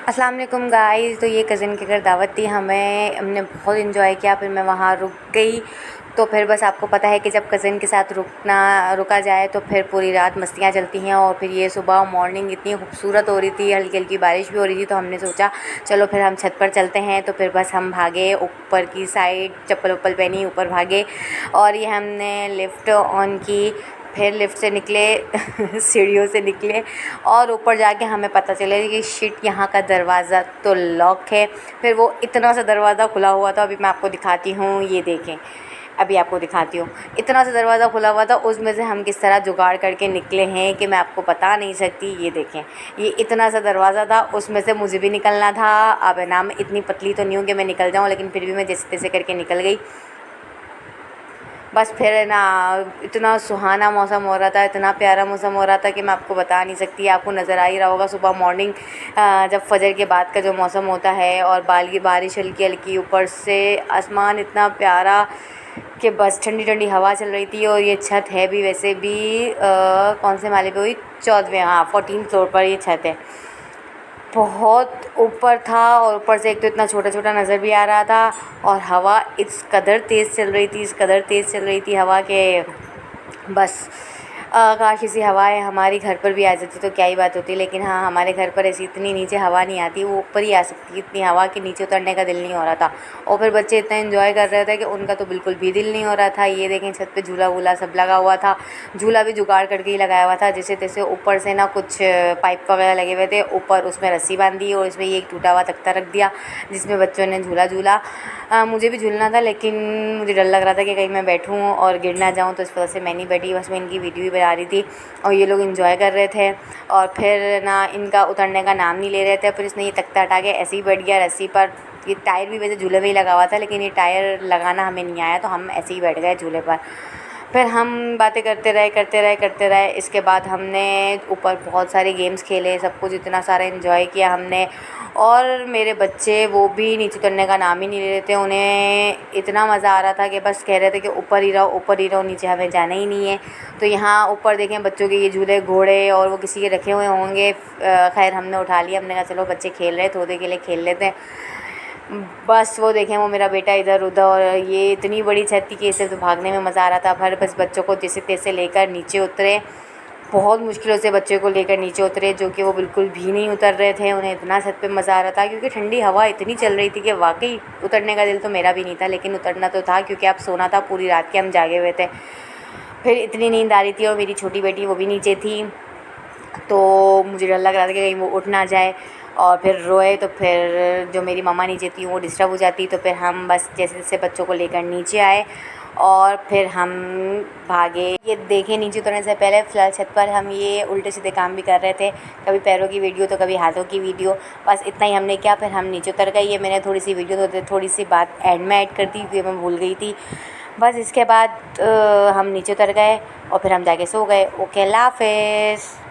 अस्सलाम वालेकुम गाइस। तो ये कज़िन के घर दावत थी, हमने बहुत इन्जॉय किया। फिर मैं वहाँ रुक गई। तो फिर बस आपको पता है कि जब कज़िन के साथ रुका जाए तो फिर पूरी रात मस्तियाँ चलती हैं। और फिर ये सुबह मॉर्निंग इतनी खूबसूरत हो रही थी, हल्की हल्की बारिश भी हो रही थी, तो हमने सोचा चलो फिर हम छत पर चलते हैं। तो फिर बस हम भागे ऊपर की साइड, चप्पल वप्पल पहनी, ऊपर भागे और ये हमने लिफ्ट ऑन की। फिर लिफ्ट से निकले सीढ़ियों से निकले और ऊपर जाके हमें पता चला कि शिट, यहाँ का दरवाज़ा तो लॉक है। फिर वो इतना सा दरवाज़ा खुला हुआ था, अभी मैं आपको दिखाती हूँ, ये देखें, अभी आपको दिखाती हूँ। इतना सा दरवाज़ा खुला हुआ था, उसमें से हम किस तरह जुगाड़ करके निकले हैं कि मैं आपको बता नहीं सकती। ये देखें, ये इतना सा दरवाज़ा था, उसमें से मुझे भी निकलना था। अब ना मैं इतनी पतली तो नहीं हूँ कि मैं निकल जाऊँ, लेकिन फिर भी मैं जैसे तैसे करके निकल गई। बस फिर ना इतना सुहाना मौसम हो रहा था, इतना प्यारा मौसम हो रहा था कि मैं आपको बता नहीं सकती। आपको नज़र आ ही रहा होगा सुबह मॉर्निंग जब फजर के बाद का जो मौसम होता है और बारिश हल्की हल्की, ऊपर से आसमान इतना प्यारा कि बस ठंडी ठंडी हवा चल रही थी। और ये छत है भी वैसे भी कौन से माले पे हुई, 14वें, हाँ 14 फ्लोर पर ये छत है। बहुत ऊपर था और ऊपर से एक तो इतना छोटा छोटा नज़र भी आ रहा था। और हवा इस कदर तेज़ चल रही थी, इस कदर तेज़ चल रही थी हवा के बस काश ऐसी हवाएं हमारी घर पर भी आ जाती तो क्या ही बात होती। लेकिन हाँ, हमारे घर पर ऐसी इतनी नीचे हवा नहीं आती, वो ऊपर ही आ सकती, इतनी हवा के नीचे उतरने का दिल नहीं हो रहा था। और फिर बच्चे इतना एंजॉय कर रहे थे कि उनका तो बिल्कुल भी दिल नहीं हो रहा था। ये देखें, छत पे झूला वूला सब लगा हुआ था, झूला भी जुगाड़ करके ही लगाया हुआ था। जैसे तैसे ऊपर से ना कुछ पाइप वगैरह लगे हुए थे, ऊपर उसमें रस्सी बांधी और इसमें ये एक टूटा हुआ तख्ता रख दिया जिसमें बच्चों ने झूला झूला। मुझे भी झूलना था, लेकिन मुझे डर लग रहा था कि कहीं मैं बैठूँ और गिर ना जाऊँ, तो इस वजह से मैं नहीं बैठी। बस मैं इनकी वीडियो बना रही थी और ये लोग एंजॉय कर रहे थे। और फिर ना इनका उतरने का नाम नहीं ले रहे थे। फिर इसने ये तख्ता हटा के ऐसे ही बैठ गया रस्सी पर। ये टायर भी वैसे झूले में ही लगा हुआ था, लेकिन ये टायर लगाना हमें नहीं आया, तो हम ऐसे ही बैठ गए झूले पर। फिर हम बातें करते रहे। इसके बाद हमने ऊपर बहुत सारे गेम्स खेले, सब कुछ इतना सारा एंजॉय किया हमने। और मेरे बच्चे वो भी नीचे उतरने का नाम ही नहीं ले रहे थे, उन्हें इतना मज़ा आ रहा था कि बस कह रहे थे कि ऊपर ही रहो, ऊपर ही रहो, नीचे हमें जाना ही नहीं है। तो यहाँ ऊपर देखें बच्चों के ये झूले घोड़े और वो किसी के रखे हुए होंगे। खैर हमने उठा लिया, हमने कहा चलो बच्चे खेल रहे थोड़ी देर के लिए खेल लेते हैं। बस वो देखें, वो मेरा बेटा इधर उधर, और ये इतनी बड़ी छत थी कि इसे तो भागने में मज़ा आ रहा था। फिर बस बच्चों को जैसे तैसे लेकर नीचे उतरे, बहुत मुश्किलों से बच्चे को लेकर नीचे उतरे, जो कि वो बिल्कुल भी नहीं उतर रहे थे। उन्हें इतना छत पे मज़ा आ रहा था क्योंकि ठंडी हवा इतनी चल रही थी कि वाकई उतरने का दिल तो मेरा भी नहीं था, लेकिन उतरना तो था क्योंकि अब सोना था, पूरी रात के हम जागे हुए थे। फिर इतनी नींद आ रही थी और मेरी छोटी बेटी वो भी नीचे थी, तो मुझे डर लग रहा था कि कहीं वो उठ ना जाए और फिर रोए, तो फिर जो मेरी मम्मा नीचे थी वो डिस्टर्ब हो जाती। तो फिर हम बस जैसे जैसे बच्चों को लेकर नीचे आए और फिर हम भागे। ये देखें, नीचे उतरने से पहले फ़िलहाल छत पर हम ये उल्टे सीधे काम भी कर रहे थे, कभी पैरों की वीडियो तो कभी हाथों की वीडियो, बस इतना ही हमने किया। फिर हम नीचे उतर गए। ये मैंने थोड़ी सी वीडियो तो थोड़ी सी बात एंड में ऐड कर दी क्योंकि मैं भूल गई थी। बस इसके बाद हम नीचे उतर गए और फिर हम जाके सो गए। ओके, अल्लाह हाफ़िज़।